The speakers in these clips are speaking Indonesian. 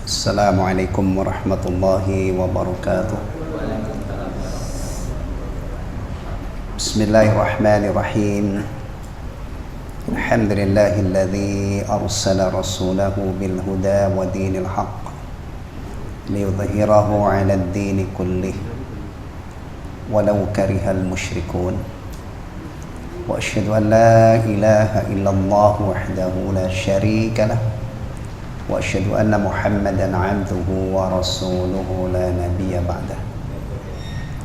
Assalamualaikum warahmatullahi wabarakatuh. Bismillahirrahmanirrahim. Alhamdulillahilladzi arsala rasulahu bil huda wa dinil haqq liyudhhirahu 'ala ad-din kullih walau karihal musyrikun. Wa asyhadu an la ilaha illallah wahdahu la syarika lah. Wa asyhadu anna Muhammadan 'abduhu wa rasuluhu la nabiyya ba'dah.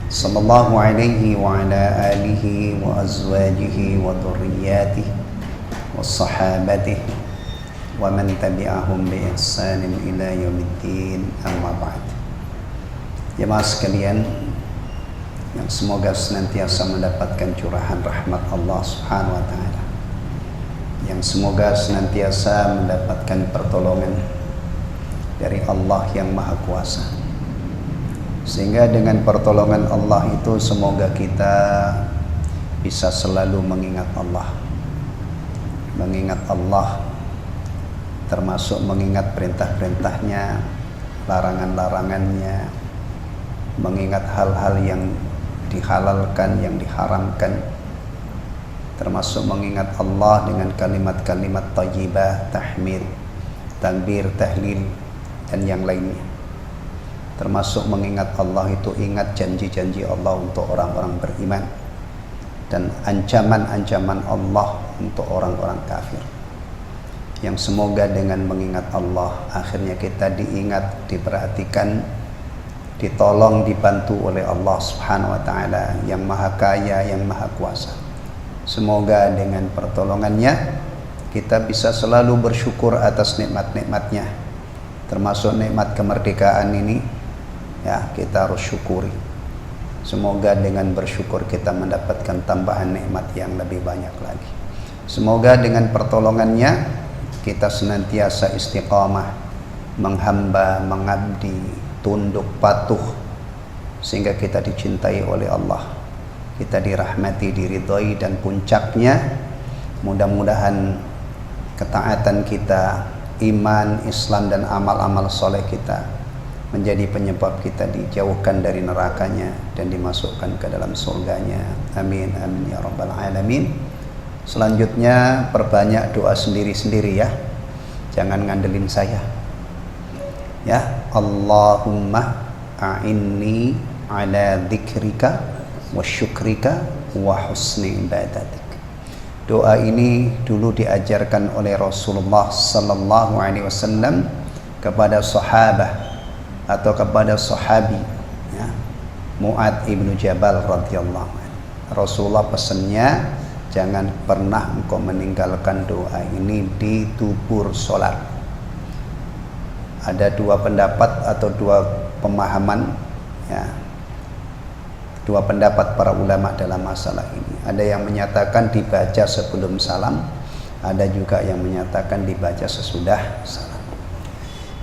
Sallallahu alaihi wa ala alihi wa azwajihi wa dhurriyyatihi wa sahabatihi wa man tabi'ahum bi ihsanin ila yaumiddin, amma ba'd. Jemaah sekalian yang semoga senantiasa mendapatkan curahan rahmat Allah Subhanahu wa taala, yang semoga senantiasa mendapatkan pertolongan dari Allah yang Maha Kuasa, sehingga dengan pertolongan Allah itu semoga kita bisa selalu mengingat Allah, termasuk mengingat perintah-perintahnya, larangan-larangannya, mengingat hal-hal yang dihalalkan, yang diharamkan, termasuk mengingat Allah dengan kalimat-kalimat thayyibah, tahmid, takbir, tahlil, dan yang lainnya. Termasuk mengingat Allah itu ingat janji-janji Allah untuk orang-orang beriman dan ancaman-ancaman Allah untuk orang-orang kafir. Yang semoga dengan mengingat Allah akhirnya kita diingat, diperhatikan, ditolong, dibantu oleh Allah Subhanahu wa taala yang Maha Kaya, yang Maha Kuasa. Semoga dengan pertolongannya kita bisa selalu bersyukur atas nikmat-nikmatnya, termasuk nikmat kemerdekaan ini, ya, kita harus syukuri. Semoga dengan bersyukur kita mendapatkan tambahan nikmat yang lebih banyak lagi. Semoga dengan pertolongannya kita senantiasa istiqamah, menghamba, mengabdi, tunduk, patuh, sehingga kita dicintai oleh Allah, kita dirahmati, diridhai, dan puncaknya mudah-mudahan ketaatan kita, iman, Islam, dan amal-amal soleh kita menjadi penyebab kita dijauhkan dari nerakanya dan dimasukkan ke dalam surganya. Amin, amin ya rabbal alamin. Selanjutnya perbanyak doa sendiri-sendiri ya, jangan ngandelin saya ya. Allahumma a'inni ala dzikrika wa syukrika wa husni ibadatik. Doa ini dulu diajarkan oleh Rasulullah sallallahu alaihi wasallam kepada sahabat atau kepada sahabi, ya, Mu'adz ibnu Jabal radhiyallahu anhu. Rasulullah pesannya, jangan pernah engkau meninggalkan doa ini di dubur sholat. Ada dua pendapat atau dua pemahaman, ya, dua pendapat para ulama dalam masalah ini. Ada yang menyatakan dibaca sebelum salam, ada juga yang menyatakan dibaca sesudah salam.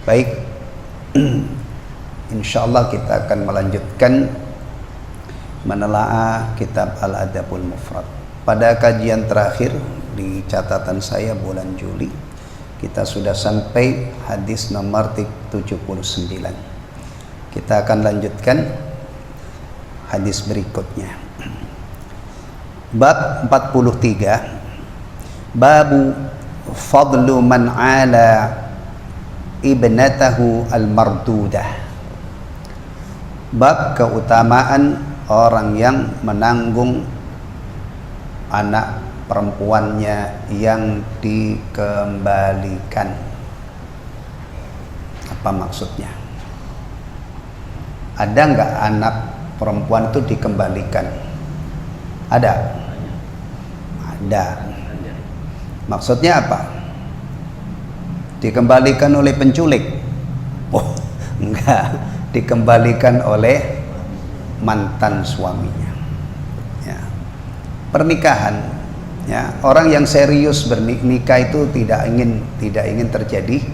Baik, insyaallah kita akan melanjutkan menelaah kitab Al-Adabul Mufrad. Pada kajian terakhir di catatan saya bulan Juli, kita sudah sampai hadis nomor 79. Kita akan lanjutkan hadis berikutnya. Bab 43, babu fadlu man ala ibnatahu al-mardudah. Bab keutamaan orang yang menanggung anak perempuannya yang dikembalikan. Apa maksudnya? Ada nggak anak perempuan itu dikembalikan? Ada. Maksudnya apa? Dikembalikan oleh penculik? Oh, enggak. Dikembalikan oleh mantan suaminya. Ya. Pernikahan, ya, orang yang serius bernikah itu tidak ingin terjadi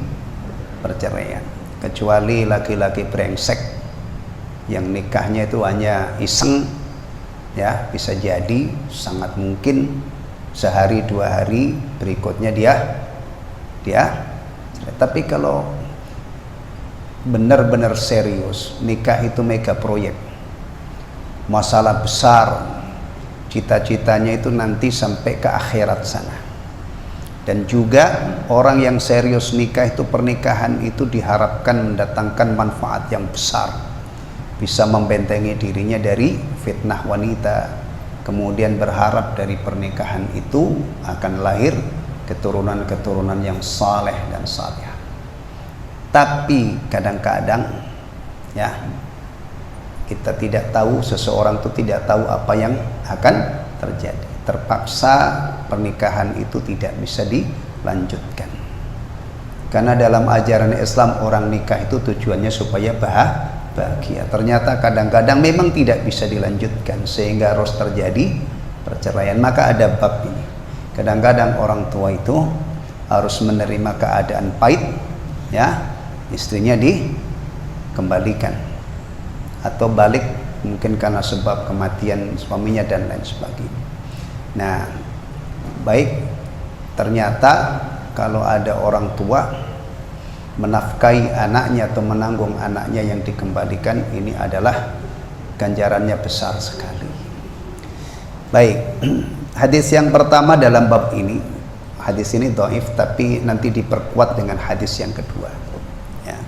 perceraian, kecuali laki-laki brengsek yang nikahnya itu hanya iseng, ya, bisa jadi sangat mungkin sehari dua hari berikutnya dia. Tapi kalau benar-benar serius, nikah itu mega proyek, masalah besar, cita-citanya itu nanti sampai ke akhirat sana. Dan juga orang yang serius nikah itu, pernikahan itu diharapkan mendatangkan manfaat yang besar, bisa membentengi dirinya dari fitnah wanita, kemudian berharap dari pernikahan itu akan lahir keturunan-keturunan yang saleh dan salihah. Tapi kadang-kadang ya, kita tidak tahu, seseorang itu tidak tahu apa yang akan terjadi. Terpaksa pernikahan itu tidak bisa dilanjutkan. Karena dalam ajaran Islam orang nikah itu tujuannya supaya bahagia. Ternyata kadang-kadang memang tidak bisa dilanjutkan sehingga harus terjadi perceraian. Maka ada bab ini. Kadang-kadang orang tua itu harus menerima keadaan pahit, ya, istrinya dikembalikan atau balik, mungkin karena sebab kematian suaminya dan lain sebagainya. Nah, baik, ternyata kalau ada orang tua menafkahi anaknya atau menanggung anaknya yang dikembalikan, ini adalah ganjarannya besar sekali. Baik, hadis yang pertama dalam bab ini, hadis ini dhaif tapi nanti diperkuat dengan hadis yang kedua. Ya.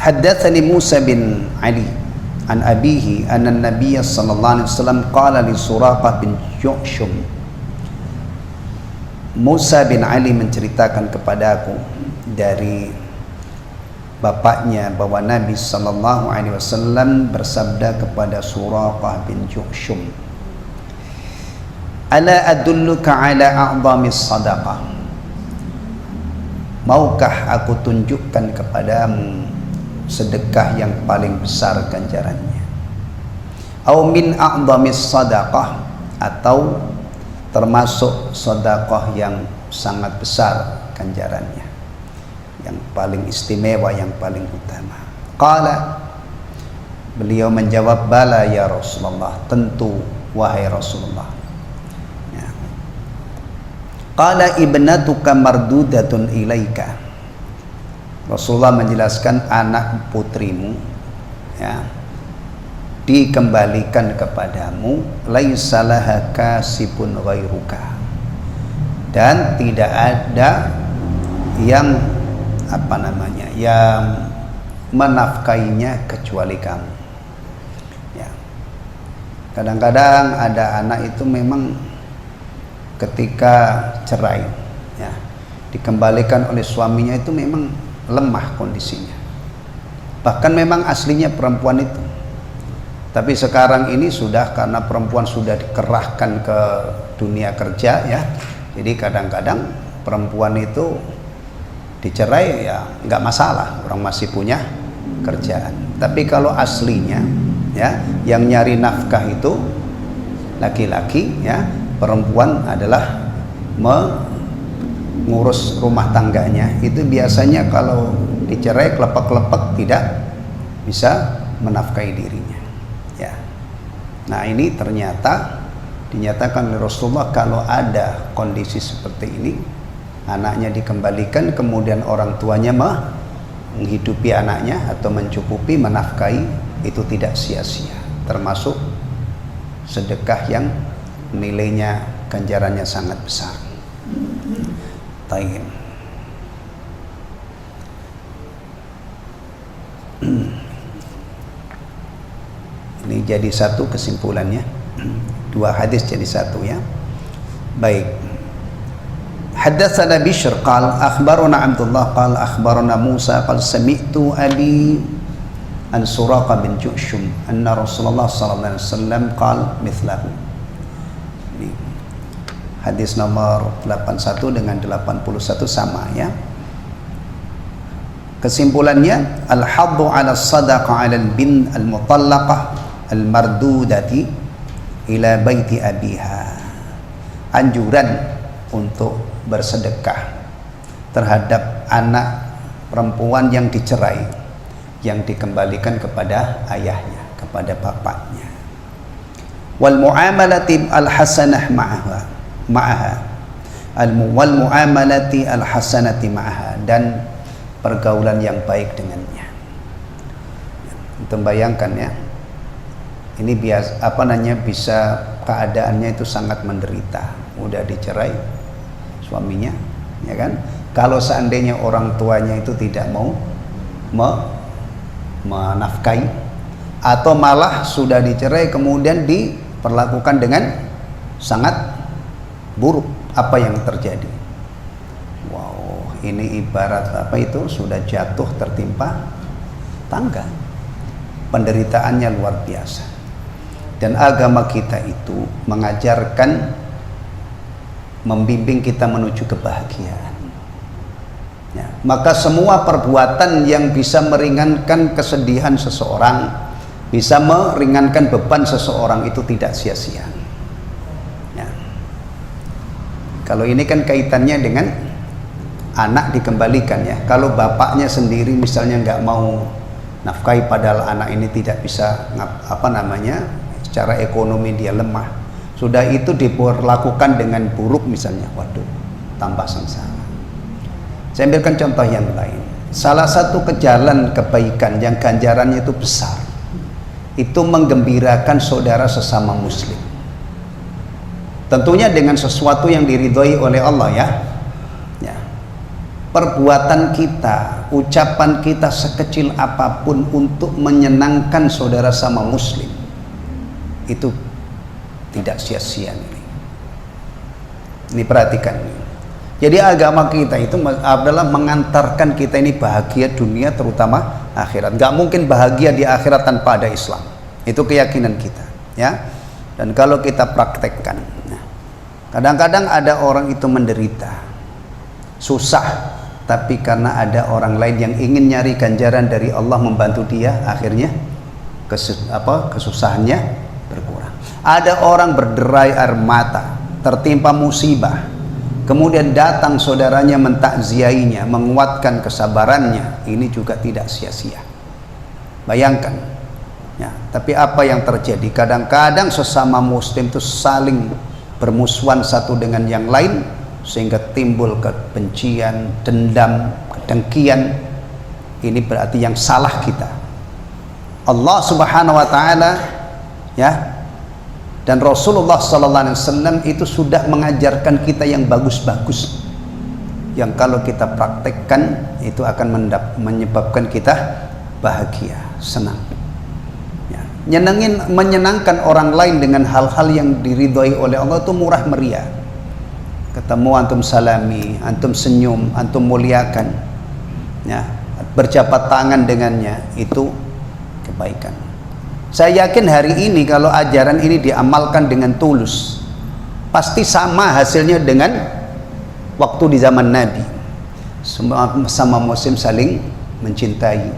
Haddatsani Musa bin Ali an abihi anna an-nabiy sallallahu alaihi wasallam qala li Suraqah bin Ju'shum. Musa bin Ali menceritakan kepadaku dari bapaknya bahwa Nabi sallallahu alaihi wasallam bersabda kepada Suraqah bin Ju'shum, "Ala adulluka ala a'zamis sadaqah? Maukah aku tunjukkan kepadamu sedekah yang paling besar ganjarannya? Au min a'zamis sadaqah, atau termasuk sedekah yang sangat besar ganjarannya, yang paling istimewa, yang paling utama?" Qala, beliau menjawab, "Bala ya Rasulullah, tentu wahai Rasulullah." Ya. Qala ibnatuka mardudatun ilaika. Rasulullah menjelaskan, anak putrimu ya dikembalikan kepadamu, laisa laha kasibun ghairuka, dan tidak ada yang yang menafkainya kecuali kamu. Ya. Kadang-kadang ada anak itu memang ketika cerai ya, dikembalikan oleh suaminya itu memang lemah kondisinya, bahkan memang aslinya perempuan itu, tapi sekarang ini sudah, karena perempuan sudah dikerahkan ke dunia kerja ya, jadi kadang-kadang perempuan itu dicerai ya nggak masalah, orang masih punya kerjaan. Tapi kalau aslinya ya, yang nyari nafkah itu laki-laki ya, perempuan adalah mengurus rumah tangganya, itu biasanya kalau dicerai kelepek-kelepek tidak bisa menafkahi dirinya ya. Nah, ini ternyata dinyatakan oleh Rasulullah, kalau ada kondisi seperti ini, anaknya dikembalikan, kemudian orang tuanya menghidupi anaknya atau mencukupi, menafkahi, itu tidak sia-sia, termasuk sedekah yang nilainya, ganjarannya sangat besar. Tayyib. Ini jadi satu kesimpulannya, dua hadis jadi satu ya. Baik. Haddatsana Bishr qala akhbarana Abdullah qala akhbarana Musa qala sami'tu abi an Suraqah bin Ju'shum anna Rasulullah sallallahu alaihi wasallam qala mithlahu. Hadis nomor 81 dengan 81 sama ya. Kesimpulannya, al-haddu 'ala sadaqah 'ala al-bin al-mutallaqah al-mardudati ila baiti abiha. Anjuran untuk bersedekah terhadap anak perempuan yang dicerai, yang dikembalikan kepada ayahnya, kepada bapaknya. Wal muamalati al-hasanah ma'aha, wal muamalati al hasanati ma'aha, dan pergaulan yang baik dengannya. Untuk bayangkan ya, ini biasa bisa keadaannya itu sangat menderita, udah dicerai suaminya, ya kan? Kalau seandainya orang tuanya itu tidak mau menafkahi, atau malah sudah dicerai kemudian diperlakukan dengan sangat buruk, apa yang terjadi? Wow, ini ibarat sudah jatuh tertimpa tangga. Penderitaannya luar biasa. Dan agama kita itu mengajarkan, membimbing kita menuju kebahagiaan. Ya, maka semua perbuatan yang bisa meringankan kesedihan seseorang, bisa meringankan beban seseorang, itu tidak sia-sia. Ya. Kalau ini kan kaitannya dengan anak dikembalikan ya. Kalau bapaknya sendiri misalnya nggak mau nafkahi, padahal anak ini tidak bisa secara ekonomi dia lemah, sudah itu diperlakukan dengan buruk misalnya, waduh, tambah sengsara. Saya ambilkan contoh yang lain. Salah satu jalan kebaikan yang ganjarannya itu besar, itu menggembirakan saudara sesama muslim, tentunya dengan sesuatu yang diridhoi oleh Allah ya. Perbuatan kita, ucapan kita sekecil apapun untuk menyenangkan saudara sama muslim, itu tidak sia-sia. Ini perhatikan. Jadi agama kita itu adalah mengantarkan kita ini bahagia dunia terutama akhirat. Gak mungkin bahagia di akhirat tanpa ada Islam. Itu keyakinan kita ya. Dan kalau kita praktekkan, kadang-kadang ada orang itu menderita, susah, tapi karena ada orang lain yang ingin nyari ganjaran dari Allah membantu dia, akhirnya kesusahannya berkurang. Ada orang berderai air mata, tertimpa musibah, kemudian datang saudaranya mentakziainya, menguatkan kesabarannya, ini juga tidak sia-sia. Bayangkan ya, tapi apa yang terjadi? Kadang-kadang sesama muslim itu saling bermusuhan satu dengan yang lain, sehingga timbul kebencian, dendam, kedengkian. Ini berarti yang salah kita. Allah Subhanahu wa taala ya, dan Rasulullah sallallahu alaihi wasallam itu sudah mengajarkan kita yang bagus-bagus, yang kalau kita praktekkan itu akan menyebabkan kita bahagia, senang ya. Menyenangkan orang lain dengan hal-hal yang diridhoi oleh Allah itu murah meriah. Ketemu antum salami, antum senyum, antum muliakan ya, berjabat tangan dengannya, itu kebaikan. Saya yakin hari ini kalau ajaran ini diamalkan dengan tulus, pasti sama hasilnya dengan waktu di zaman Nabi. Sama muslim saling mencintai.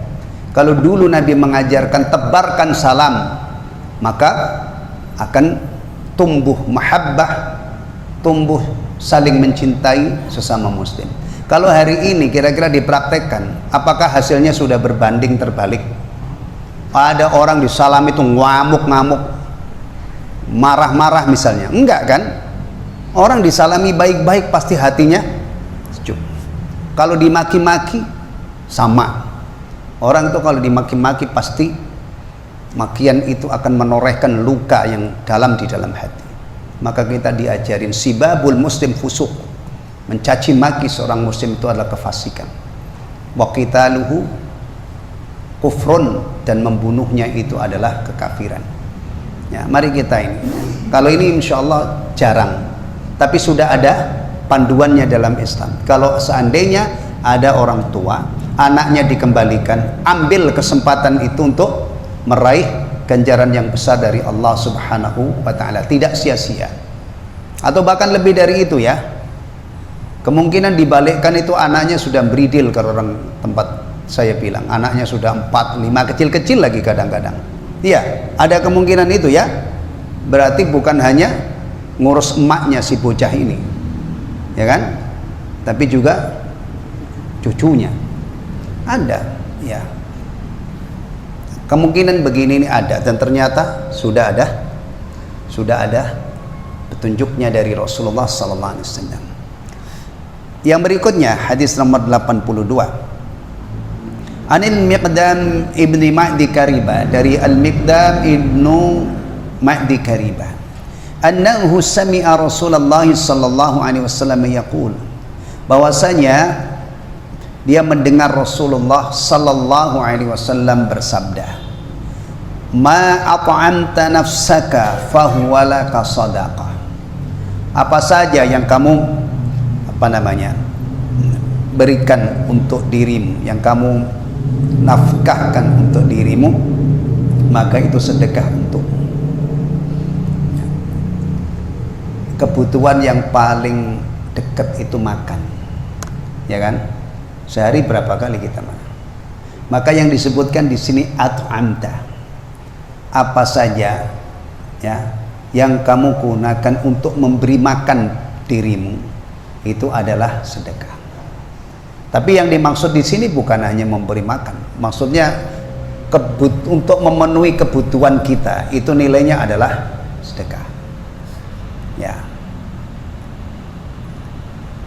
Kalau dulu Nabi mengajarkan tebarkan salam, maka akan tumbuh mahabbah, tumbuh saling mencintai sesama muslim. Kalau hari ini kira-kira dipraktekkan, apakah hasilnya sudah berbanding terbalik? Ada orang disalam itu ngamuk-ngamuk, marah-marah misalnya, enggak kan? Orang disalami baik-baik pasti hatinya sejuk. Kalau dimaki-maki sama. Orang itu kalau dimaki-maki pasti makian itu akan menorehkan luka yang dalam di dalam hati. Maka kita diajarin sibabul muslim fusuk, mencaci maki seorang muslim itu adalah kefasikan. Wa qitaluhu kufrun, dan membunuhnya itu adalah kekafiran. Ya, mari kita ini. Kalau ini insya Allah jarang, tapi sudah ada panduannya dalam Islam. Kalau seandainya ada orang tua, anaknya dikembalikan, ambil kesempatan itu untuk meraih ganjaran yang besar dari Allah Subhanahu wa ta'ala, tidak sia-sia. Atau bahkan lebih dari itu ya, kemungkinan dibalikkan itu anaknya sudah beridil. Kalau orang tempat saya bilang anaknya sudah 4, 5, kecil-kecil lagi kadang-kadang. Iya, ada kemungkinan itu ya. Berarti bukan hanya ngurus emaknya si bocah ini, ya kan, tapi juga cucunya ada ya. Kemungkinan begini ini ada, dan ternyata sudah ada petunjuknya dari Rasulullah sallallahu alaihi wasallam. Yang berikutnya hadis nomor 82. Anil Miqdam ibni Ma'di Kariba, dari Al-Miqdam ibnu Ma'di Kariba, annahu sami'a Rasulullah sallallahu alaihi wasallam yaqul, bahwasanya dia mendengar Rasulullah sallallahu alaihi wasallam bersabda, ma at'amta nafsaka fahuwa laka sadaqah. Apa saja yang kamu berikan untuk dirimu, yang kamu nafkahkan untuk dirimu, maka itu sedekah untuk kebutuhan yang paling dekat itu makan, ya kan? Sehari berapa kali kita makan? Maka yang disebutkan di sini at'amta, apa saja ya yang kamu gunakan untuk memberi makan dirimu, itu adalah sedekah. Tapi yang dimaksud di sini bukan hanya memberi makan, maksudnya untuk memenuhi kebutuhan kita, itu nilainya adalah sedekah. Ya.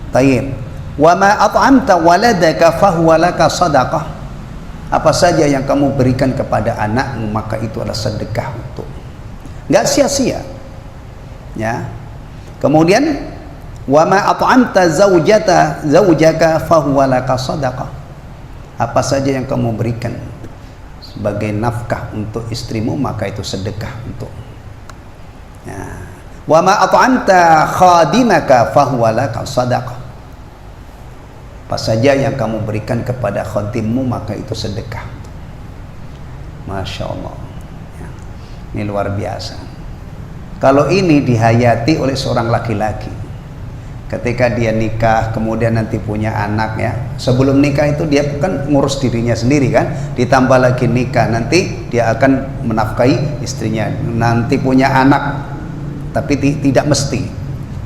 Tayyib. Wa ma at'amta waladaka fahuwa laka sadaqah. Apa saja yang kamu berikan kepada anakmu, maka itu adalah sedekah untuk. Enggak sia-sia. Ya. Kemudian wa ma at'amta zaujaka fahuwa laka sadaqah. Apa saja yang kamu berikan sebagai nafkah untuk istrimu, maka itu sedekah untuk. Ya. Wa ma at'amta khadimaka fahuwa laka sadaqah. Apa saja yang kamu berikan kepada khadimmu, maka itu sedekah. Masya Allah ya. Ini luar biasa. Kalau ini dihayati oleh seorang laki-laki, ketika dia nikah, kemudian nanti punya anak ya. Sebelum nikah itu dia kan ngurus dirinya sendiri kan, ditambah lagi nikah, nanti dia akan menafkahi istrinya, nanti punya anak. Tapi tidak mesti.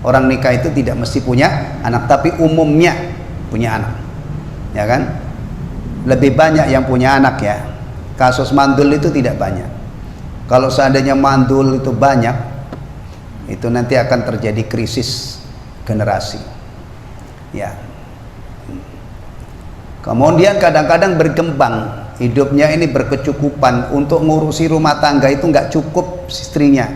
Orang nikah itu tidak mesti punya anak, tapi umumnya punya anak. Ya kan? Lebih banyak yang punya anak ya. Kasus mandul itu tidak banyak. Kalau seandainya mandul itu banyak, itu nanti akan terjadi krisis generasi ya. Kemudian kadang-kadang berkembang hidupnya ini, berkecukupan untuk ngurusi rumah tangga itu nggak cukup istrinya,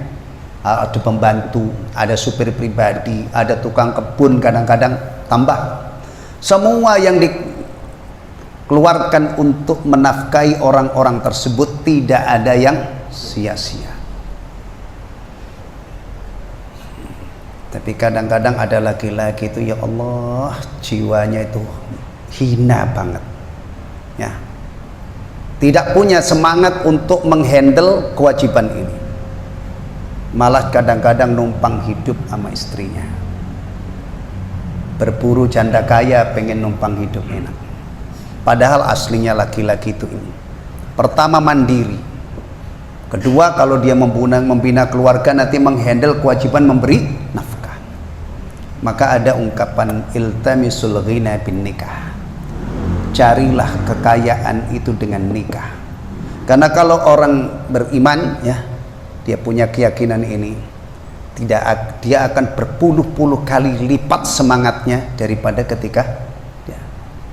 ada pembantu, ada supir pribadi, ada tukang kebun, kadang-kadang tambah. Semua yang dikeluarkan untuk menafkahi orang-orang tersebut tidak ada yang sia-sia. Tapi kadang-kadang ada laki-laki itu, ya Allah, jiwanya itu hina banget ya, tidak punya semangat untuk menghandle kewajiban ini, malah kadang-kadang numpang hidup sama istrinya, berburu janda kaya, pengen numpang hidup enak. Padahal aslinya laki-laki itu ini, pertama mandiri, kedua kalau dia membina keluarga, nanti menghandle kewajiban memberi nafkah. Maka ada ungkapan iltamisul ghina bin nikah, carilah kekayaan itu dengan nikah. Karena kalau orang beriman ya, dia punya keyakinan ini, dia akan berpuluh-puluh kali lipat semangatnya daripada ketika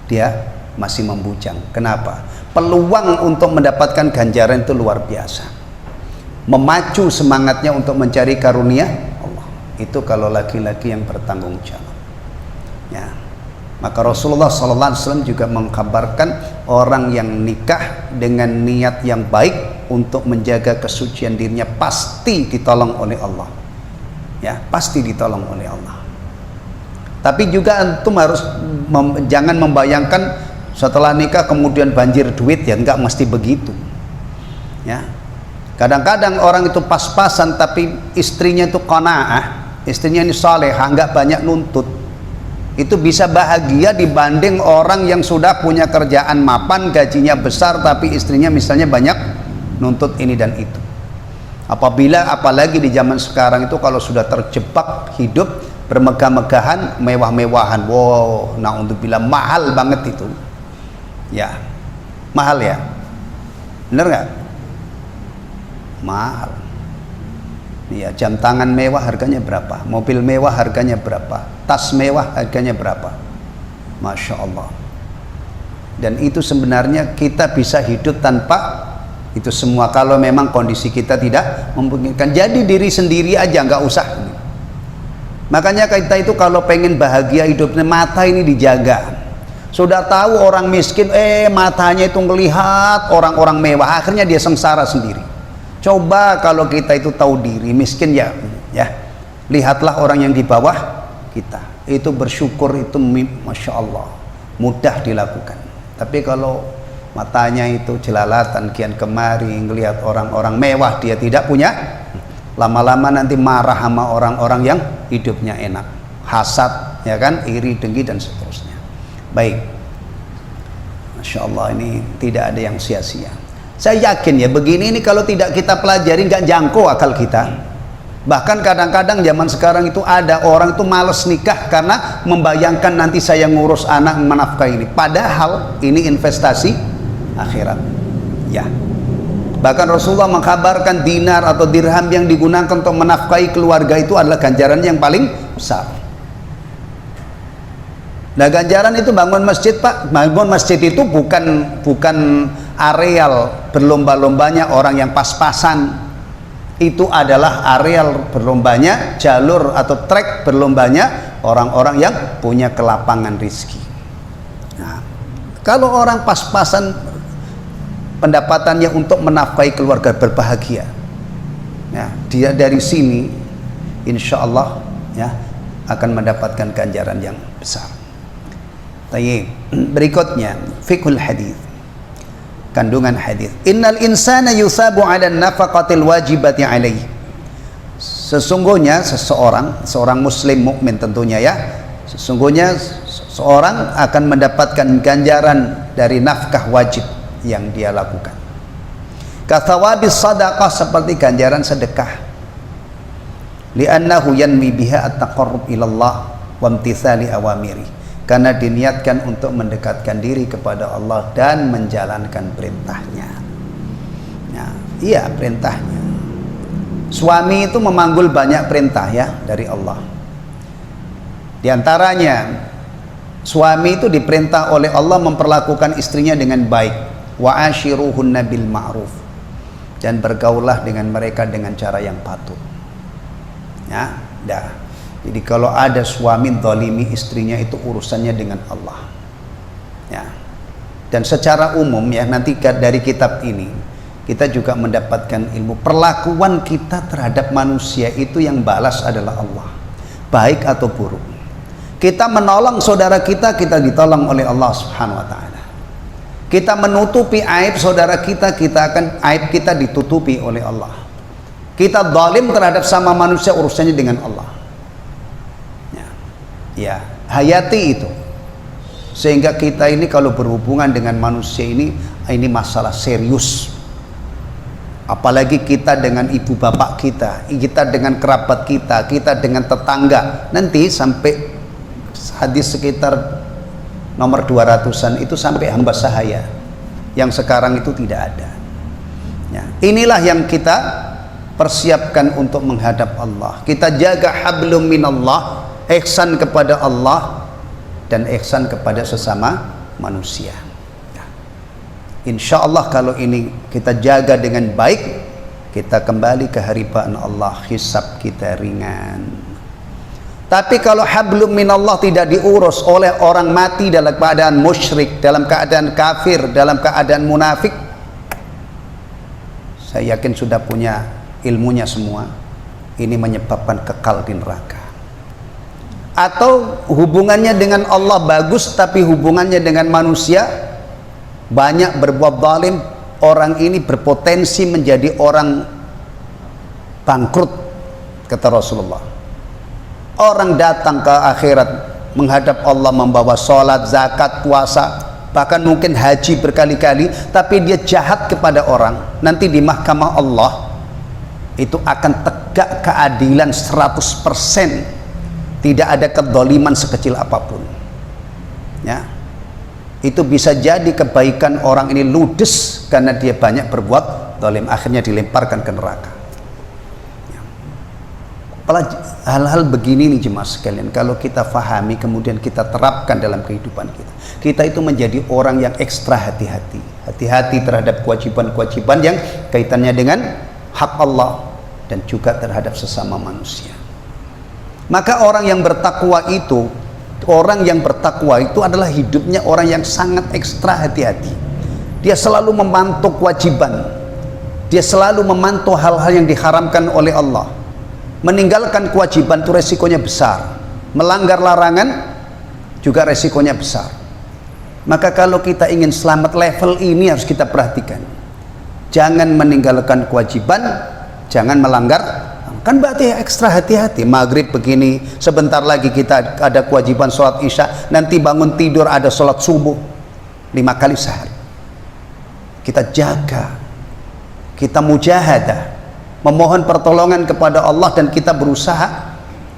dia masih membujang. Kenapa? Peluang untuk mendapatkan ganjaran itu luar biasa, memacu semangatnya untuk mencari karunia. Itu kalau laki-laki yang bertanggung jawab ya. Maka Rasulullah SAW juga mengkabarkan orang yang nikah dengan niat yang baik untuk menjaga kesucian dirinya pasti ditolong oleh Allah ya, pasti ditolong oleh Allah. Tapi juga antum harus jangan membayangkan setelah nikah kemudian banjir duit ya, enggak mesti begitu ya. Kadang-kadang orang itu pas-pasan tapi istrinya itu qanaah, istrinya ini salehah, nggak banyak nuntut, itu bisa bahagia dibanding orang yang sudah punya kerjaan mapan, gajinya besar, tapi istrinya misalnya banyak nuntut ini dan itu. Apalagi di zaman sekarang itu kalau sudah terjebak hidup bermegah-megahan, mewah-mewahan, wow, na'udzubillah, mahal banget itu ya, mahal ya, bener nggak? Mahal ya. Jam tangan mewah harganya berapa, mobil mewah harganya berapa, tas mewah harganya berapa Masya Allah. Dan itu sebenarnya kita bisa hidup tanpa itu semua kalau memang kondisi kita tidak memungkinkan. Jadi diri sendiri aja, nggak usah. Makanya kita itu kalau pengen bahagia hidupnya, mata ini dijaga. Sudah tahu orang miskin, matanya itu ngelihat orang-orang mewah, akhirnya dia sengsara sendiri. Coba kalau kita itu tahu diri miskin, ya lihatlah orang yang di bawah kita. Itu bersyukur, itu Masya Allah mudah dilakukan. Tapi kalau matanya itu jelalatan kian kemari ngelihat orang-orang mewah, dia tidak punya, lama-lama nanti marah sama orang-orang yang hidupnya enak, hasad, ya kan, iri, dengki dan seterusnya. Baik, Masya Allah, ini tidak ada yang sia-sia. Saya yakin ya begini ini kalau tidak kita pelajari nggak jangkau akal kita. Bahkan kadang-kadang zaman sekarang itu ada orang itu males nikah karena membayangkan nanti saya ngurus anak menafkahi ini. Padahal ini investasi akhirat. Ya. Bahkan Rasulullah mengkabarkan dinar atau dirham yang digunakan untuk menafkahi keluarga itu adalah ganjaran yang paling besar. Nah, ganjaran itu bangun masjid, Pak. Bangun masjid itu bukan areal berlomba-lombanya orang yang pas-pasan. Itu adalah areal berlombanya, jalur atau trek berlombanya orang-orang yang punya kelapangan rizki. Nah, kalau orang pas-pasan pendapatannya untuk menafkahi keluarga berbahagia, ya, dia dari sini insya Allah ya akan mendapatkan ganjaran yang besar. Berikutnya fiqhul hadis, kandungan hadis. Innal insana yusabu 'ala nafaqatil wajibati 'alaihi. Sesungguhnya seorang muslim mukmin tentunya ya, sesungguhnya seorang akan mendapatkan ganjaran dari nafkah wajib yang dia lakukan. Kathawabis sadaqah, seperti ganjaran sedekah. Li'annahu yanmi biha at-taqarrub ila Allah wa imtithali awamiri. Karena diniatkan untuk mendekatkan diri kepada Allah dan menjalankan perintahnya. Ya, iya perintahnya. Suami itu memanggul banyak perintah ya dari Allah. Di antaranya suami itu diperintah oleh Allah memperlakukan istrinya dengan baik. Wa ashiruhunna bil ma'ruf, dan bergaullah dengan mereka dengan cara yang patut. Ya, dah. Jadi kalau ada suami zalimi istrinya, itu urusannya dengan Allah. Ya. Dan secara umum ya, nanti dari kitab ini kita juga mendapatkan ilmu perlakuan kita terhadap manusia itu yang balas adalah Allah, baik atau buruk. Kita menolong saudara kita, kita ditolong oleh Allah Subhanahu wa taala. Kita menutupi aib saudara kita, aib kita ditutupi oleh Allah. Kita zalim terhadap sama manusia, urusannya dengan Allah. Ya, hayati itu. Sehingga kita ini kalau berhubungan dengan manusia ini masalah serius. Apalagi kita dengan ibu bapak kita dengan kerabat kita dengan tetangga. Nanti sampai hadis sekitar nomor 200-an itu sampai hamba sahaya, yang sekarang itu tidak ada. Ya, inilah yang kita persiapkan untuk menghadap Allah. Kita jaga hablum minallah, ihsan kepada Allah dan ihsan kepada sesama manusia. Insya Allah kalau ini kita jaga dengan baik, kita kembali ke haribaan Allah, hisab kita ringan. Tapi kalau hablum minallah tidak diurus oleh orang mati dalam keadaan musyrik, dalam keadaan kafir, dalam keadaan munafik, saya yakin sudah punya ilmunya semua, ini menyebabkan kekal di neraka. Atau hubungannya dengan Allah bagus, tapi hubungannya dengan manusia banyak berbuat zalim, orang ini berpotensi menjadi orang bangkrut, kata Rasulullah. Orang datang ke akhirat menghadap Allah membawa sholat, zakat, puasa, bahkan mungkin haji berkali-kali, tapi dia jahat kepada orang. Nanti di mahkamah Allah itu akan tegak keadilan 100%. Tidak ada kedzaliman sekecil apapun. Ya. Itu bisa jadi kebaikan orang ini ludes karena dia banyak berbuat zalim, akhirnya dilemparkan ke neraka. Ya. hal-hal begini nih jemaah sekalian, kalau kita fahami kemudian kita terapkan dalam kehidupan kita itu menjadi orang yang ekstra hati-hati terhadap kewajiban-kewajiban yang kaitannya dengan hak Allah dan juga terhadap sesama manusia. Maka orang yang bertakwa itu adalah hidupnya orang yang sangat ekstra hati-hati. Dia selalu memantau kewajiban, dia selalu memantau hal-hal yang diharamkan oleh Allah. Meninggalkan kewajiban itu resikonya besar, melanggar larangan juga resikonya besar. Maka kalau kita ingin selamat level ini harus kita perhatikan. Jangan meninggalkan kewajiban, jangan melanggar. Kan berarti ekstra hati-hati. Maghrib begini, sebentar lagi kita ada kewajiban sholat isya, nanti bangun tidur ada sholat subuh 5 kali sehari. Kita jaga, kita mujahadah, memohon pertolongan kepada Allah, dan kita berusaha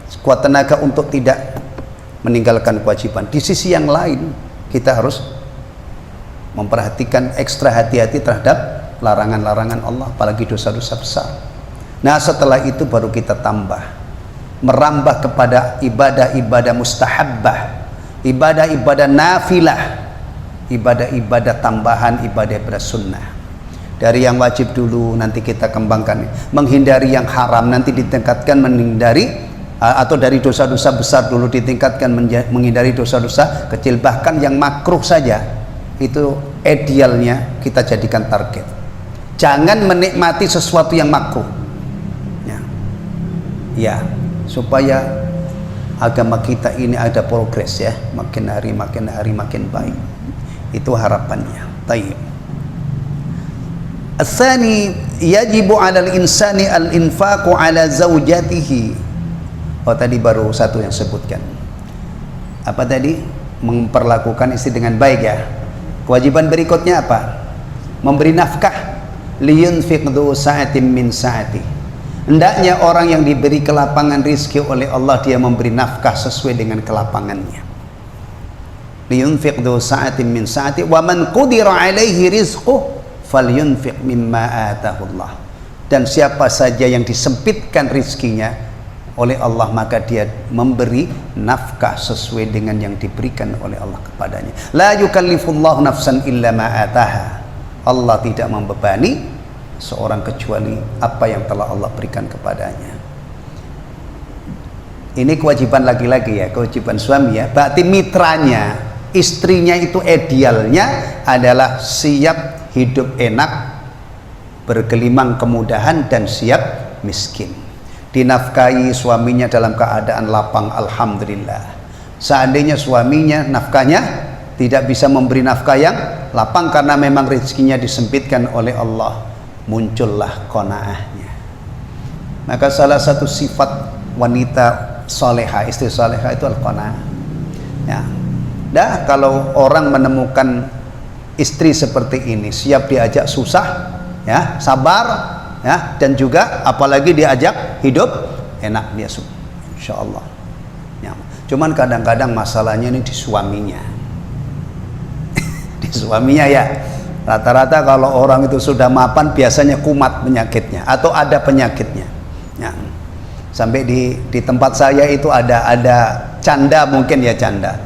sekuat tenaga untuk tidak meninggalkan kewajiban. Di sisi yang lain kita harus memperhatikan ekstra hati-hati terhadap larangan-larangan Allah, apalagi dosa-dosa besar. Nah setelah itu baru kita merambah kepada ibadah-ibadah mustahabbah, ibadah-ibadah nafilah, ibadah-ibadah tambahan, ibadah-ibadah sunnah. Dari yang wajib dulu nanti kita kembangkan, menghindari yang haram nanti ditingkatkan menghindari, atau dari dosa-dosa besar dulu ditingkatkan menghindari dosa-dosa kecil. Bahkan yang makruh saja itu idealnya kita jadikan target. Jangan menikmati sesuatu yang makruh ya, supaya agama kita ini ada progres ya, makin hari makin baik. Itu harapannya. Taib. Al-thani yajibu 'alal insani al-infaqu 'ala zaujatihi. Oh tadi baru satu yang sebutkan. Apa tadi? Memperlakukan istri dengan baik ya. Kewajiban berikutnya apa? Memberi nafkah. Liyunfiq dzu sa'atin min sa'ati. Hendaknya orang yang diberi kelapangan rizki oleh Allah, dia memberi nafkah sesuai dengan kelapangannya. Liyunfiq dzu sa'atin min sa'ati wa man qudira 'alaihi rizquhu falyunfiq mimma atahullah. Dan siapa saja yang disempitkan rizkinya oleh Allah, maka dia memberi nafkah sesuai dengan yang diberikan oleh Allah kepadanya. La yukallifullahu nafsan illa ma ataha. Allah tidak membebani seorang kecuali apa yang telah Allah berikan kepadanya. Ini kewajiban laki-laki ya, kewajiban suami ya. Berarti mitranya, istrinya itu idealnya adalah siap hidup enak, bergelimang kemudahan, dan siap miskin. Dinafkahi suaminya dalam keadaan lapang, alhamdulillah. Seandainya suaminya nafkahnya tidak bisa memberi nafkah yang lapang karena memang rezekinya disempitkan oleh Allah, muncullah qanaahnya. Maka salah satu sifat wanita soleha, istri soleha itu al-qanaah ya. Dah kalau orang menemukan istri seperti ini, siap diajak susah ya, sabar ya, dan juga apalagi diajak hidup enak, dia insyaallah ya. Cuman kadang-kadang masalahnya ini di suaminya di suaminya ya. Rata-rata kalau orang itu sudah mapan biasanya kumat penyakitnya atau ada penyakitnya ya. Sampai di tempat saya itu ada canda, mungkin ya canda.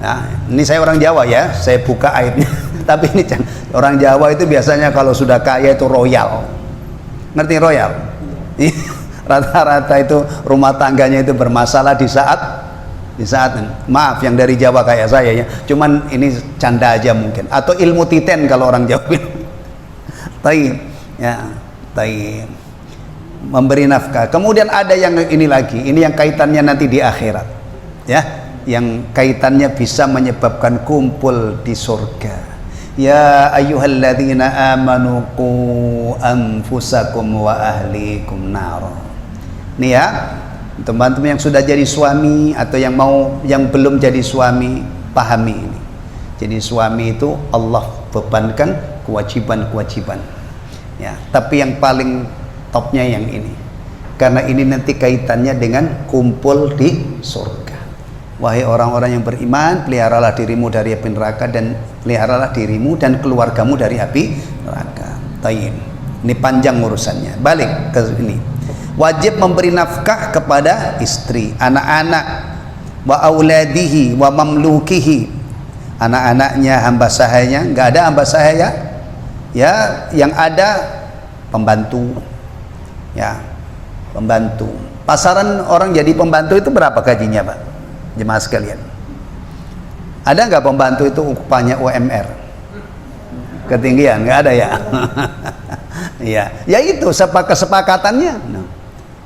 Nah, ini saya orang Jawa ya, saya buka aibnya. Tapi ini orang Jawa itu biasanya kalau sudah kaya itu royal. Ngerti royal? Rata-rata itu rumah tangganya itu bermasalah di saat maaf yang dari Jawa kayak saya ya, cuman ini canda aja mungkin, atau ilmu titen kalau orang Jawa. Taib ya, taib. Memberi nafkah. Kemudian ada yang ini lagi, ini yang kaitannya nanti di akhirat ya, yang kaitannya bisa menyebabkan kumpul di surga. Ya ayyuhalladzina amanu qu anfusakum wa ahlikum nar. Nih ya, teman-teman yang sudah jadi suami atau yang belum jadi suami, pahami ini. Jadi suami itu Allah bebankan kewajiban-kewajiban ya, tapi yang paling topnya yang ini, karena ini nanti kaitannya dengan kumpul di surga. Wahai orang-orang yang beriman, peliharalah dirimu dari api neraka, dan peliharalah dirimu dan keluargamu dari api neraka. Tayyib. Ini panjang urusannya. Balik ke ini. wajib memberi nafkah kepada istri, anak-anak, wa auladihi wa mamlukihi, anak-anaknya, hamba sahaya. Nggak ada hamba sahaya ya, yang ada pembantu ya, pembantu. Pasaran orang jadi pembantu itu berapa gajinya, Pak? Jemaah sekalian, ada nggak pembantu itu upahnya UMR ketinggian? Nggak ada ya. Ya itu kesepakatannya. Nah,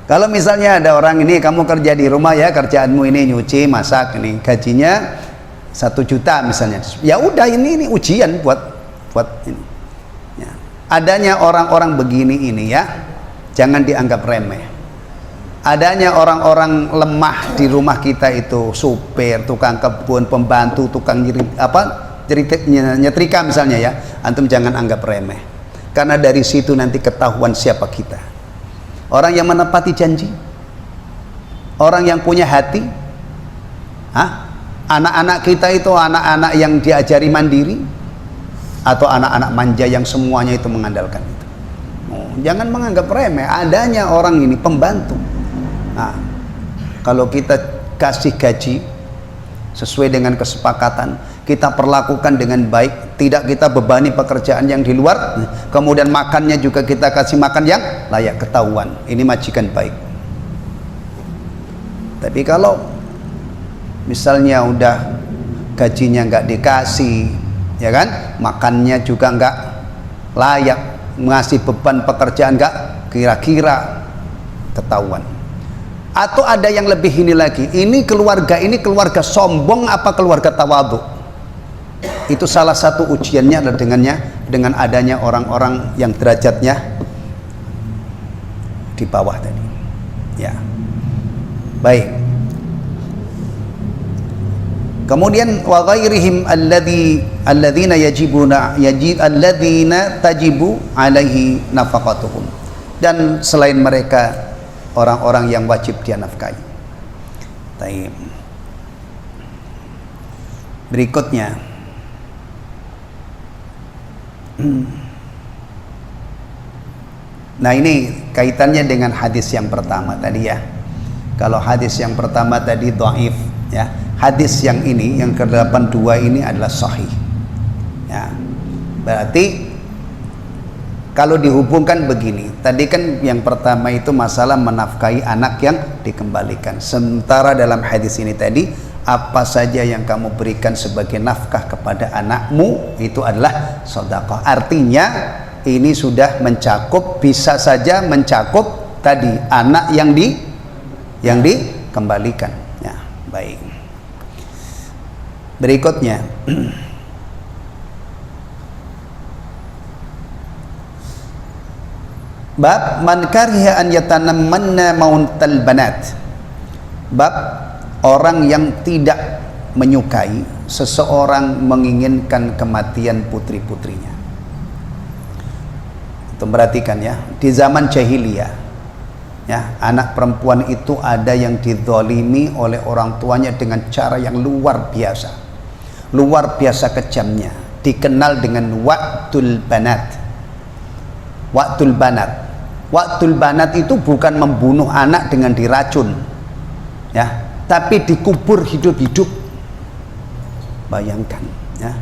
kalau misalnya ada orang ini, kamu kerja di rumah ya, kerjaanmu ini nyuci, masak, ini gajinya 1 juta misalnya, ya udah ini ujian buat ini ya. Adanya orang-orang begini ini ya, jangan dianggap remeh. Adanya orang-orang lemah di rumah kita itu, supir, tukang kebun, pembantu, tukang nyetrika misalnya ya, antum jangan anggap remeh, karena dari situ nanti ketahuan siapa kita. Orang yang menepati janji, orang yang punya hati. Anak-anak kita itu anak-anak yang diajari mandiri, atau anak-anak manja yang semuanya itu mengandalkan itu. Jangan menganggap remeh adanya orang ini pembantu. Nah, kalau kita kasih gaji sesuai dengan kesepakatan, kita perlakukan dengan baik, tidak kita bebani pekerjaan yang di luar, kemudian makannya juga kita kasih makan yang layak, ketahuan ini majikan baik. Tapi kalau misalnya udah gajinya nggak dikasih ya kan, makannya juga nggak layak, ngasih beban pekerjaan nggak kira-kira, ketahuan. Atau ada yang lebih ini lagi, ini keluarga sombong apa keluarga tawadhu? Itu salah satu ujiannya adalah dengan adanya orang-orang yang derajatnya di bawah tadi ya. Baik, kemudian wa ghairihim alladzina tajibu alaihi nafaqatuhum, dan selain mereka orang-orang yang wajib dia nafkahi. Taib. Berikutnya nah ini kaitannya dengan hadis yang pertama tadi ya. Kalau hadis yang pertama tadi dhaif ya, hadis yang ini yang ke-82 ini adalah sahih ya. Berarti kalau dihubungkan begini, tadi kan yang pertama itu masalah menafkahi anak yang dikembalikan, sementara dalam hadis ini tadi apa saja yang kamu berikan sebagai nafkah kepada anakmu itu adalah sedekah. Artinya ini sudah mencakup, bisa saja mencakup tadi anak yang dikembalikan ya. Baik, berikutnya bab man kariha an yatanammanna mautal banat, bab orang yang tidak menyukai seseorang menginginkan kematian putri-putrinya. Itu perhatikan ya, di zaman jahiliyah ya, anak perempuan itu ada yang dizalimi oleh orang tuanya dengan cara yang luar biasa kejamnya, dikenal dengan waqtul banat. Waqtul banat itu bukan membunuh anak dengan diracun ya, tapi dikubur hidup-hidup. Bayangkan ya.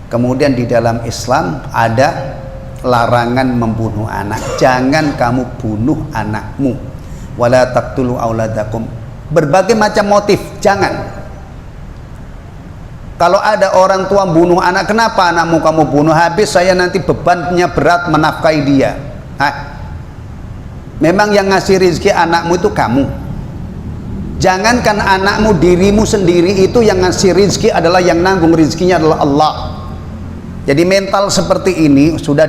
Kemudian di dalam Islam ada larangan membunuh anak. Jangan kamu bunuh anakmu. Wala taqtulu auladakum. Berbagai macam motif, jangan. Kalau ada orang tua bunuh anak, kenapa anakmu kamu bunuh? Habis saya nanti bebannya berat menafkahi dia. Memang yang ngasih rezeki anakmu itu kamu. Jangankan anakmu, dirimu sendiri itu yang ngasih rezeki adalah, yang nanggung rezekinya adalah Allah. Jadi mental seperti ini sudah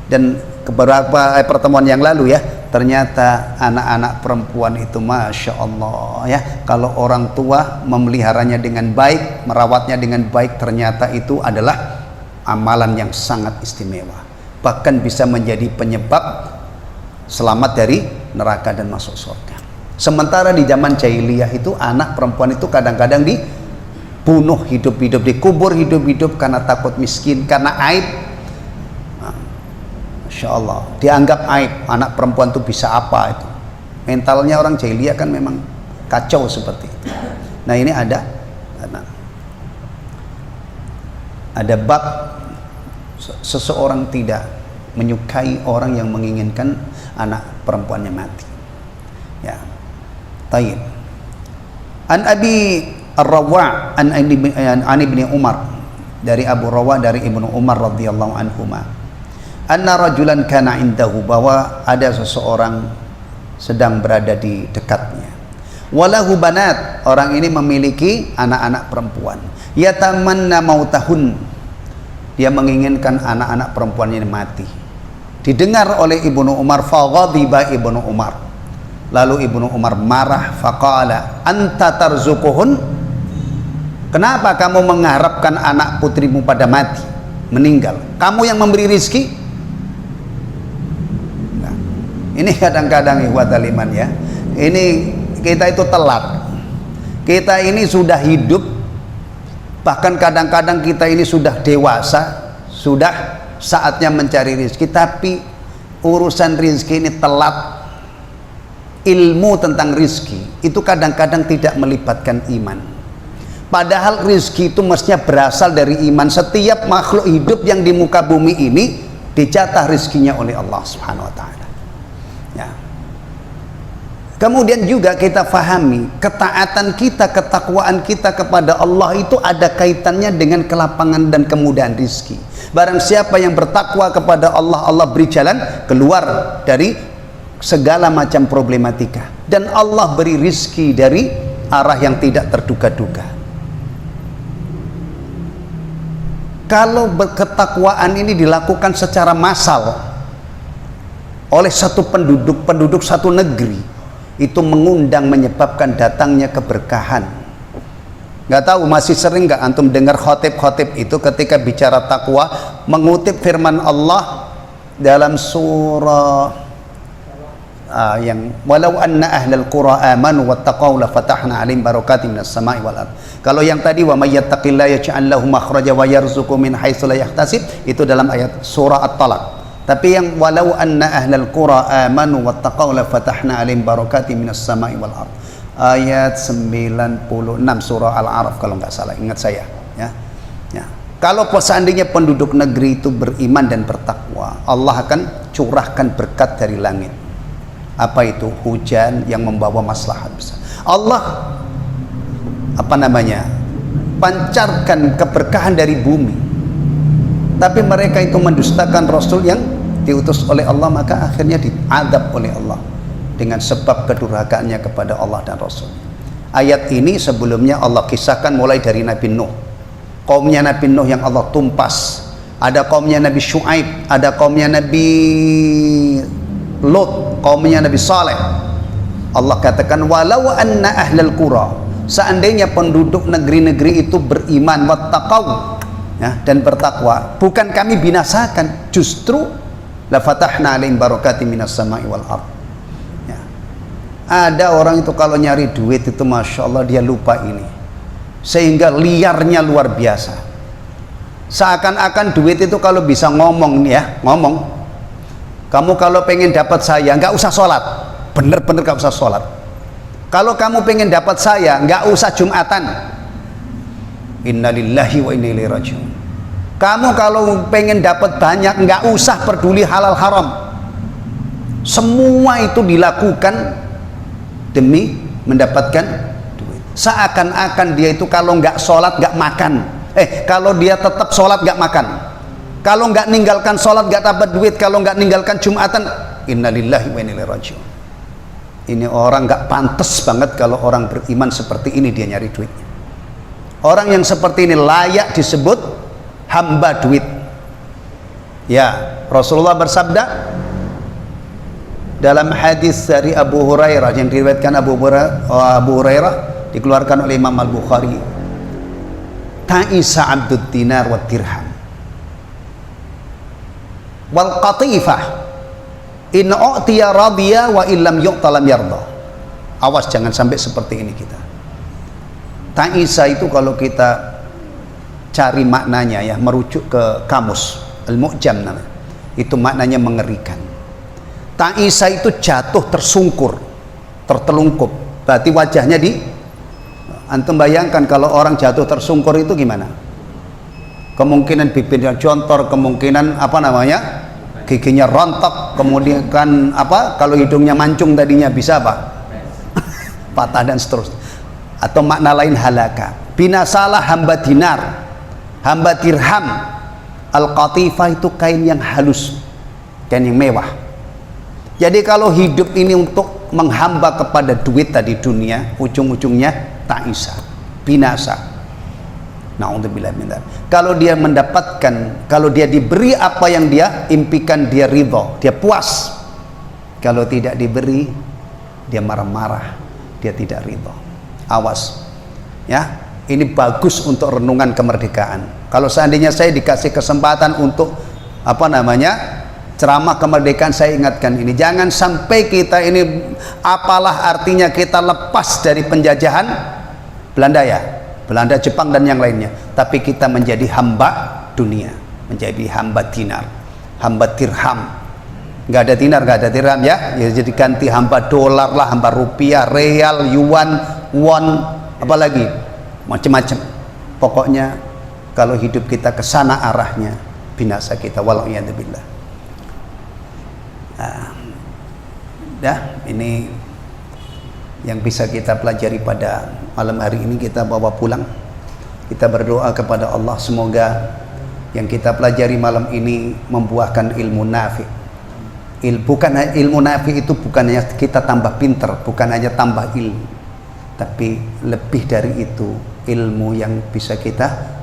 dan beberapa pertemuan yang lalu ya, ternyata anak-anak perempuan itu Masya Allah ya, kalau orang tua memeliharanya dengan baik, merawatnya dengan baik, ternyata itu adalah amalan yang sangat istimewa, bahkan bisa menjadi penyebab selamat dari neraka dan masuk surga. Sementara di zaman jahiliyah itu anak perempuan itu kadang-kadang dibunuh hidup-hidup, dikubur hidup-hidup karena takut miskin, karena aib. Masya Allah, dianggap aib, anak perempuan itu bisa apa itu. Mentalnya orang jahiliyah kan memang kacau seperti itu. Nah ini ada bab seseorang tidak menyukai orang yang menginginkan anak perempuannya mati. Ya. Taib. An Abi Ar-Rawa' an Ibni Umar, dari Abu Rawa dari Ibnu Umar radhiyallahu anhuma, anna rajulan kana indahu, bahwa ada seseorang sedang berada di dekatnya, walahu banat, orang ini memiliki anak-anak perempuan, yatamanna mautahun, dia menginginkan anak-anak perempuannya mati. Didengar oleh Ibnu Umar, faghadiba Ibnu Umar, lalu Ibnu Umar marah, faqala anta tarzuquhun, kenapa kamu mengharapkan anak putrimu pada mati, meninggal? Kamu yang memberi rizki. Nah, ini kadang-kadang ikhwatal iman ya, ini kita itu telat. Kita ini sudah hidup, bahkan kadang-kadang kita ini sudah dewasa, sudah saatnya mencari rizki, tapi urusan rizki ini telat. Ilmu tentang rizki itu kadang-kadang tidak melibatkan iman, padahal rizki itu mestinya berasal dari iman. Setiap makhluk hidup yang di muka bumi ini dijatah rizkinya oleh Allah Subhanahu wa ta'ala ya. Kemudian juga kita fahami, ketaatan kita, ketakwaan kita kepada Allah itu ada kaitannya dengan kelapangan dan kemudahan rizki. Barang siapa yang bertakwa kepada Allah, Allah beri jalan keluar dari segala macam problematika, dan Allah beri rizki dari arah yang tidak terduga-duga. Kalau ketakwaan ini dilakukan secara massal oleh satu penduduk satu negeri, itu mengundang, menyebabkan datangnya keberkahan. Nggak tahu masih sering nggak antum dengar khotib-khotib itu ketika bicara takwa mengutip firman Allah dalam surah yang walau anna ahlal qura amanu wattaqau la fatahna alaihim barakatin minas sama'i wal ard. Kalau yang tadi wa may yattaqillaha yaj'al lahu makhraja wa yarzuqhu min haitsu la yahtasib, itu dalam ayat surah At-Talaq. Tapi yang walau anna ahlal qura amanu wattaqau la fatahna alaihim barakatin minas sama'i wal ard, ayat 96 surah Al-A'raf kalau nggak salah, ingat saya ya. Ya. Kalau seandainya penduduk negeri itu beriman dan bertakwa, Allah akan curahkan berkat dari langit. Apa itu? Hujan yang membawa maslahat besar. Allah pancarkan keberkahan dari bumi. Tapi mereka itu mendustakan Rasul yang diutus oleh Allah, maka akhirnya diadab oleh Allah dengan sebab kedurhakaannya kepada Allah dan Rasul. Ayat ini sebelumnya Allah kisahkan mulai dari Nabi Nuh, kaumnya Nabi Nuh yang Allah tumpas. Ada kaumnya Nabi Syuaib, ada kaumnya Nabi Lut, kaumnya Nabi Saleh. Allah katakan walau anna ahlal qura, seandainya penduduk negeri-negeri itu beriman, wattaqau ya, dan bertakwa, bukan kami binasakan, justru la fatahna alaihim barakatin minas sama'i wal ard. Ada orang itu kalau nyari duit itu Masya Allah dia lupa ini, sehingga liarnya luar biasa. Seakan-akan duit itu kalau bisa ngomong nih ya, ngomong, kamu kalau pengen dapat saya nggak usah sholat, bener-bener nggak usah sholat. Kalau kamu pengen dapat saya nggak usah Jumatan, innalillahi wa inna ilaihi rajiun. Kamu kalau pengen dapat banyak nggak usah peduli halal haram. Semua itu dilakukan demi mendapatkan duit. Seakan-akan dia itu kalau nggak sholat nggak makan, kalau dia tetap sholat nggak makan, kalau nggak ninggalkan sholat nggak dapat duit, kalau nggak ninggalkan Jumatan, innalillahi wa inna ilaihi rajiun. Ini orang nggak pantas banget kalau orang beriman seperti ini dia nyari duitnya. Orang yang seperti ini layak disebut hamba duit ya. Rasulullah bersabda dalam hadis dari Abu Hurairah yang diriwayatkan Abu Hurairah, dikeluarkan oleh Imam Al-Bukhari, ta'isa abdud dinar wa dirham wal qatifah in u'tiya radiya wa illam yu'ta lam yarda. Awas jangan sampai seperti ini kita. Ta'isa itu kalau kita cari maknanya ya, merujuk ke kamus Al-Mu'jam namanya, itu maknanya mengerikan. Ta'isa itu jatuh tersungkur, tertelungkup, berarti wajahnya antum bayangkan kalau orang jatuh tersungkur itu gimana? Kemungkinan bibirnya jontor, kemungkinan giginya rontok, kemudian kalau hidungnya mancung tadinya bisa patah dan seterusnya. Atau makna lain halaka, binasalah hamba dinar, hamba dirham. Al-qatifah itu kain yang halus, kain yang mewah. Jadi kalau hidup ini untuk menghamba kepada duit tadi dunia, ujung-ujungnya ta'isa, binasa. Na'udzubillah min dzalik. Kalau dia mendapatkan, kalau dia diberi apa yang dia impikan, dia ridho, dia puas. Kalau tidak diberi, dia marah-marah, dia tidak ridho. Awas, ya. Ini bagus untuk renungan kemerdekaan. Kalau seandainya saya dikasih kesempatan untuk ceramah kemerdekaan, saya ingatkan ini, jangan sampai kita ini, apalah artinya kita lepas dari penjajahan Belanda Belanda, Jepang dan yang lainnya, tapi kita menjadi hamba dunia, menjadi hamba dinar, hamba dirham. Nggak ada dinar, nggak ada dirham ya, jadi ganti hamba dolar lah, hamba rupiah, real, yuan, won, apalagi macam-macam. Pokoknya kalau hidup kita ke sana arahnya, binasa kita, wala'iyadzubillah. Ini yang bisa kita pelajari pada malam hari ini, kita bawa pulang. Kita berdoa kepada Allah, semoga yang kita pelajari malam ini membuahkan ilmu nafi. Ilmu nafi itu bukan hanya kita tambah pinter, bukan hanya tambah ilmu, tapi lebih dari itu, ilmu yang bisa kita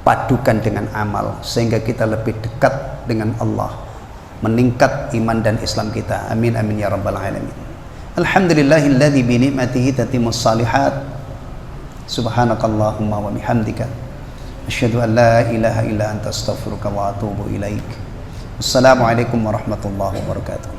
padukan dengan amal, sehingga kita lebih dekat dengan Allah, meningkat iman dan Islam kita. Amin amin ya rabbal alamin. Alhamdulillahilladzi bi ni'matihi tatimmus shalihat. Subhanakallahumma wa bihamdika asyhadu an la ilaha illa anta astaghfiruka wa atubu ilaik. Assalamualaikum warahmatullahi wabarakatuh.